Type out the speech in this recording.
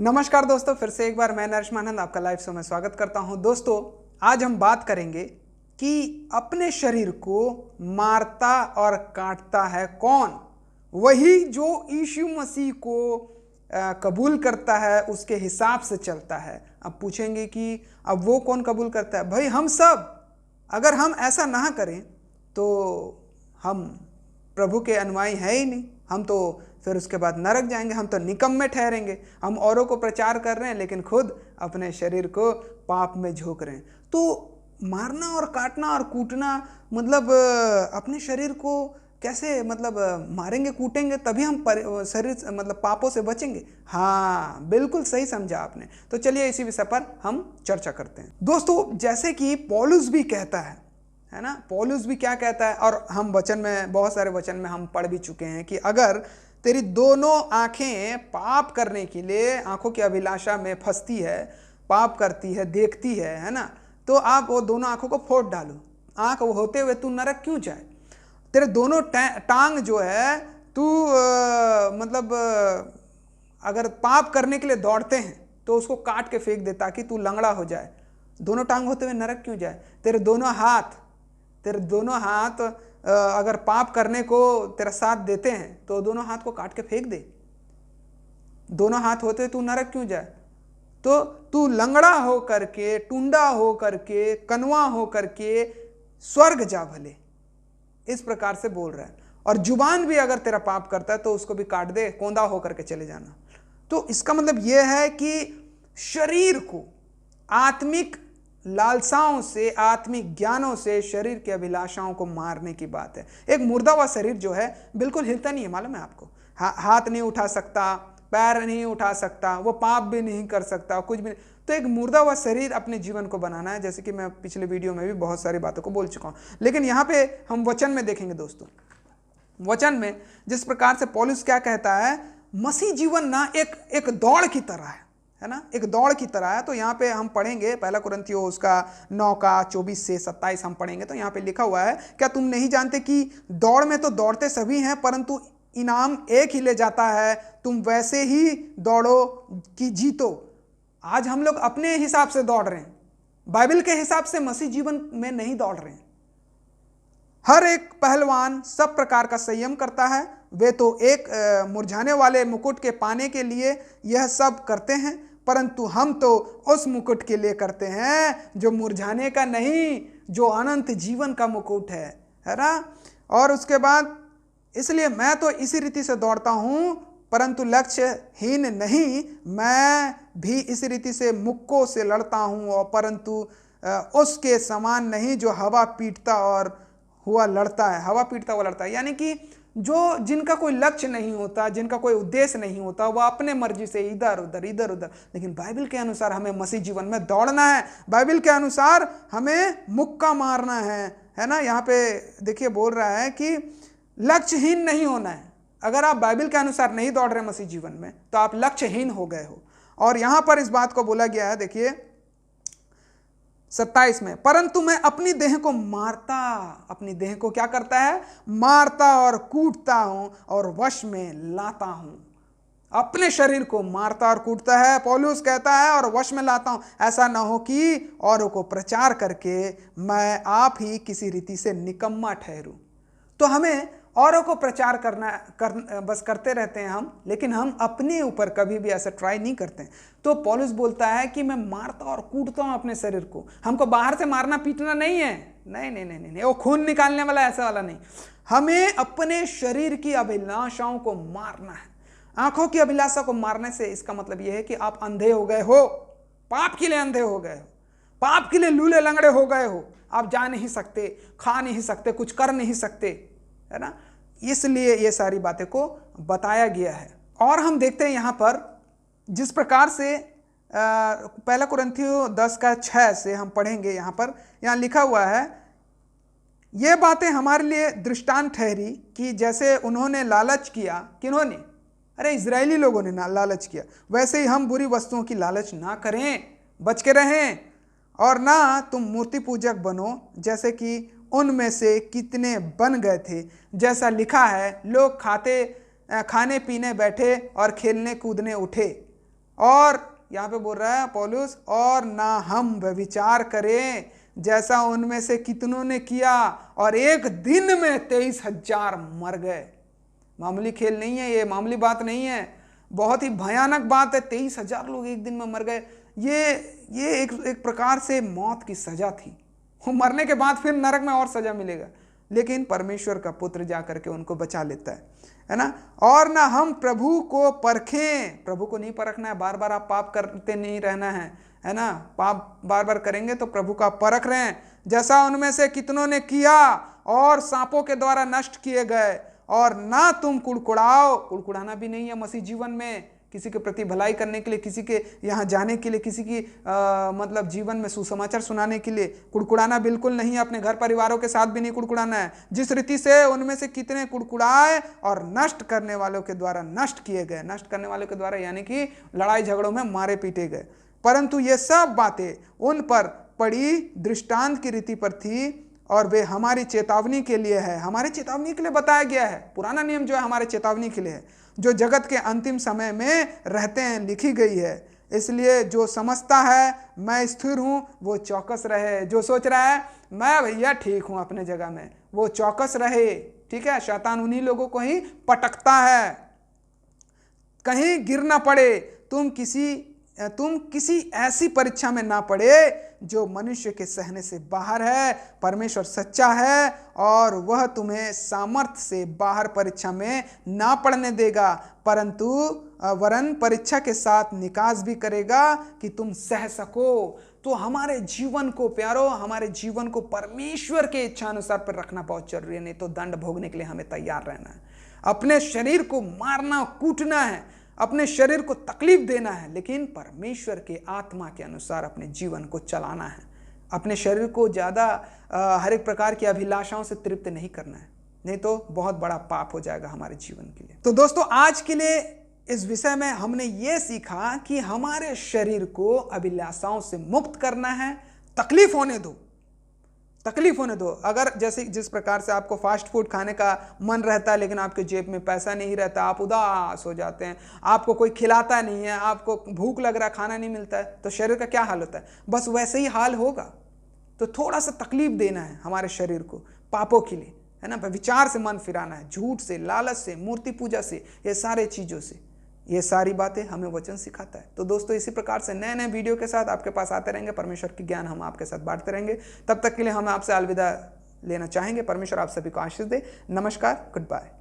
नमस्कार दोस्तों, फिर से एक बार मैं नरेश मानंद आपका लाइव शो में स्वागत करता हूं। दोस्तों, आज हम बात करेंगे कि अपने शरीर को मारता और काटता है कौन। वही जो यीशु मसीह को कबूल करता है, उसके हिसाब से चलता है। अब पूछेंगे कि अब वो कौन कबूल करता है? भाई हम सब। अगर हम ऐसा ना करें तो हम प्रभु के अनुयायी है ही नहीं। हम तो फिर उसके बाद नरक जाएंगे, हम तो निकम्मे ठहरेंगे। हम औरों को प्रचार कर रहे हैं लेकिन खुद अपने शरीर को पाप में झोंक रहे हैं। तो मारना और काटना और कूटना मतलब अपने शरीर को कैसे मारेंगे कूटेंगे तभी हम शरीर मतलब पापों से बचेंगे। हाँ, बिल्कुल सही समझा आपने। तो चलिए इसी विषय पर हम चर्चा करते हैं। दोस्तों, जैसे कि पौलुस भी कहता है ना, पौलुस भी क्या कहता है, और हम वचन में बहुत सारे वचन में हम पढ़ भी चुके हैं कि अगर तेरी दोनों आंखें पाप करने के लिए आंखों की अभिलाषा में फंसती है, पाप करती है, देखती है ना, तो आप वो दोनों आंखों को फोड़ डालो। आंख होते हुए तू नरक क्यों जाए? तेरे दोनों टांग जो है तू अगर पाप करने के लिए दौड़ते हैं तो उसको काट के फेंक दे ताकि तू लंगड़ा हो जाए। दोनों टांग होते हुए नरक क्यों जाए? तेरे दोनों हाथ अगर पाप करने को तेरा साथ देते हैं तो दोनों हाथ को काट के फेंक दे। दोनों हाथ होते तू नरक क्यों जाए? तो तू लंगड़ा हो करके, टुंडा हो करके, कनवा हो करके स्वर्ग जा भले, इस प्रकार से बोल रहा है। और जुबान भी अगर तेरा पाप करता है तो उसको भी काट दे, कोंदा हो करके चले जाना। तो इसका मतलब यह है कि शरीर को आत्मिक लालसाओं से, आत्मिक ज्ञानों से शरीर की अभिलाषाओं को मारने की बात है। एक मुर्दा हुआ शरीर जो है बिल्कुल हिलता नहीं है, मालूम है आपको। हाथ नहीं उठा सकता, पैर नहीं उठा सकता, वो पाप भी नहीं कर सकता, कुछ भी नहीं। तो एक मुर्दा हुआ शरीर अपने जीवन को बनाना है, जैसे कि मैं पिछले वीडियो में भी बहुत सारी बातों को बोल चुका हूं। लेकिन यहाँ पे हम वचन में देखेंगे दोस्तों, वचन में जिस प्रकार से पौलुस क्या कहता है, मसीह जीवन ना एक दौड़ की तरह है ना, एक दौड़ की तरह है। तो यहाँ पे हम पढ़ेंगे पहला कुरिन्थियों उसका 9 का 24 से 27 हम पढ़ेंगे। तो यहाँ पे लिखा हुआ है, क्या तुम नहीं जानते कि दौड़ में तो दौड़ते सभी हैं परंतु इनाम एक ही ले जाता है। तुम वैसे ही दौड़ो कि जीतो। आज हम लोग अपने हिसाब से दौड़ रहे हैं, बाइबल के हिसाब से मसीह जीवन में नहीं दौड़ रहे हैं। हर एक पहलवान सब प्रकार का संयम करता है। वे तो एक मुरझाने वाले मुकुट के पाने के लिए यह सब करते हैं, परंतु हम तो उस मुकुट के लिए करते हैं जो मुरझाने का नहीं, जो अनंत जीवन का मुकुट है ना। और उसके बाद इसलिए मैं तो इसी रीति से दौड़ता हूं, परंतु लक्ष्यहीन नहीं। मैं भी इसी रीति से मुक्कों से लड़ता हूं, और परंतु उसके समान नहीं जो हवा पीटता और हुआ लड़ता है। हवा पीटता हुआ लड़ता है यानी कि जो जिनका कोई लक्ष्य नहीं होता, जिनका कोई उद्देश्य नहीं होता, वह अपने मर्जी से इधर उधर। लेकिन बाइबल के अनुसार हमें मसीह जीवन में दौड़ना है। बाइबल के अनुसार हमें मुक्का मारना है ना। यहाँ पे देखिए बोल रहा है कि लक्ष्यहीन नहीं होना है। अगर आप बाइबल के अनुसार नहीं दौड़ रहे मसीह जीवन में तो आप लक्ष्यहीन हो गए हो। और यहां पर इस बात को बोला गया है, देखिए 27 में, परंतु मैं अपनी देह को मारता, अपनी देह को क्या करता है? मारता और कूटता हूं और वश में लाता हूं। अपने शरीर को मारता और कूटता है, पौलुस कहता है, और वश में लाता हूं। ऐसा ना हो कि औरों को प्रचार करके मैं आप ही किसी रीति से निकम्मा ठहरूं। तो हमें औरों को प्रचार बस करते रहते हैं हम, लेकिन हम अपने ऊपर कभी भी ऐसा ट्राई नहीं करते हैं। तो पौलुस बोलता है कि मैं मारता और कूटता हूं अपने शरीर को। हमको बाहर से मारना पीटना नहीं है, नहीं, वो खून निकालने वाला ऐसा वाला नहीं। हमें अपने शरीर की अभिलाषाओं को मारना है। आंखों की अभिलाषा को मारने से इसका मतलब यह है कि आप अंधे हो गए हो, पाप के लिए अंधे हो गए हो, पाप के लिए लूले लंगड़े हो गए हो। आप जा नहीं सकते, खा नहीं सकते, कुछ कर नहीं सकते, है ना। इसलिए ये सारी बातें को बताया गया है। और हम देखते हैं यहाँ पर जिस प्रकार से पहला कुरिन्थियों 10 का 6 से हम पढ़ेंगे। यहाँ लिखा हुआ है, ये बातें हमारे लिए दृष्टांत ठहरी कि जैसे उन्होंने लालच किया। किन्होंने? अरे इजरायली लोगों ने लालच किया, वैसे ही हम बुरी वस्तुओं की लालच ना करें, बच के रहें। और ना तुम मूर्ति पूजक बनो जैसे कि उनमें से कितने बन गए थे। जैसा लिखा है, लोग खाने पीने बैठे और खेलने कूदने उठे, और यहाँ पे बोल रहा है पौलुस, और ना हम व्यभिचार करें जैसा उनमें से कितनों ने किया और एक दिन में 23,000 मर गए। मामूली खेल नहीं है ये, मामूली बात नहीं है, बहुत ही भयानक बात है। 23,000 लोग एक दिन में मर गए। ये एक प्रकार से मौत की सजा थी। वो मरने के बाद फिर नरक में और सजा मिलेगा, लेकिन परमेश्वर का पुत्र जाकर के उनको बचा लेता है ना। और ना हम प्रभु को परखें, प्रभु को नहीं परखना है, बार बार आप पाप करते नहीं रहना है ना। पाप बार बार करेंगे तो प्रभु का परख रहे हैं, जैसा उनमें से कितनों ने किया और सांपों के द्वारा नष्ट किए गए। और ना तुम कुड़कुड़ाओ, कुड़कुड़ाना भी नहीं है मसीह जीवन में, किसी के प्रति भलाई करने के लिए, किसी के यहाँ जाने के लिए, किसी की मतलब जीवन में सुसमाचार सुनाने के लिए कुड़कुड़ाना बिल्कुल नहीं है। अपने घर परिवारों के साथ भी नहीं कुड़कुड़ाना है। जिस रीति से उनमें से कितने कुड़कुड़ाए और नष्ट करने वालों के द्वारा नष्ट किए गए। नष्ट करने वालों के द्वारा यानी कि लड़ाई झगड़ों में मारे पीटे गए। परंतु ये सब बातें उन पर पड़ी दृष्टांत की रीति पर थी और वे हमारी चेतावनी के लिए है। हमारी चेतावनी के लिए बताया गया है। पुराना नियम जो है हमारे चेतावनी के लिए है, जो जगत के अंतिम समय में रहते हैं, लिखी गई है। इसलिए जो समझता है मैं स्थिर हूं वो चौकस रहे। जो सोच रहा है मैं भैया ठीक हूं अपने जगह में, वो चौकस रहे। ठीक है, शैतान उन्हीं लोगों को ही पटकता है। कहीं गिर ना पड़े, तुम किसी ऐसी परीक्षा में ना पड़े जो मनुष्य के सहने से बाहर है। परमेश्वर सच्चा है और वह तुम्हें सामर्थ्य से बाहर परीक्षा में ना पड़ने देगा, परंतु वरन परीक्षा के साथ निकास भी करेगा कि तुम सह सको। तो हमारे जीवन को प्यारो, हमारे जीवन को परमेश्वर के इच्छानुसार पर रखना बहुत जरूरी है, नहीं तो दंड भोगने के लिए हमें तैयार रहना है। अपने शरीर को मारना कूटना है, अपने शरीर को तकलीफ देना है, लेकिन परमेश्वर के आत्मा के अनुसार अपने जीवन को चलाना है। अपने शरीर को ज़्यादा हर एक प्रकार की अभिलाषाओं से तृप्त नहीं करना है, नहीं तो बहुत बड़ा पाप हो जाएगा हमारे जीवन के लिए। तो दोस्तों, आज के लिए इस विषय में हमने ये सीखा कि हमारे शरीर को अभिलाषाओं से मुक्त करना है। तकलीफ होने दो, तकलीफ होने दो। अगर जैसे जिस प्रकार से आपको फास्ट फूड खाने का मन रहता है लेकिन आपके जेब में पैसा नहीं रहता, आप उदास हो जाते हैं, आपको कोई खिलाता नहीं है, आपको भूख लग रहा है, खाना नहीं मिलता है, तो शरीर का क्या हाल होता है? बस वैसे ही हाल होगा। तो थोड़ा सा तकलीफ देना है हमारे शरीर को पापों के लिए, है ना। विचार से मन फिराना है, झूठ से, लालच से, मूर्ति पूजा से, ये सारे चीज़ों से। ये सारी बातें हमें वचन सिखाता है। तो दोस्तों, इसी प्रकार से नए नए वीडियो के साथ आपके पास आते रहेंगे। परमेश्वर की ज्ञान हम आपके साथ बांटते रहेंगे। तब तक के लिए हम आपसे अलविदा लेना चाहेंगे। परमेश्वर आप सभी को आशीष दे। नमस्कार, गुड बाय।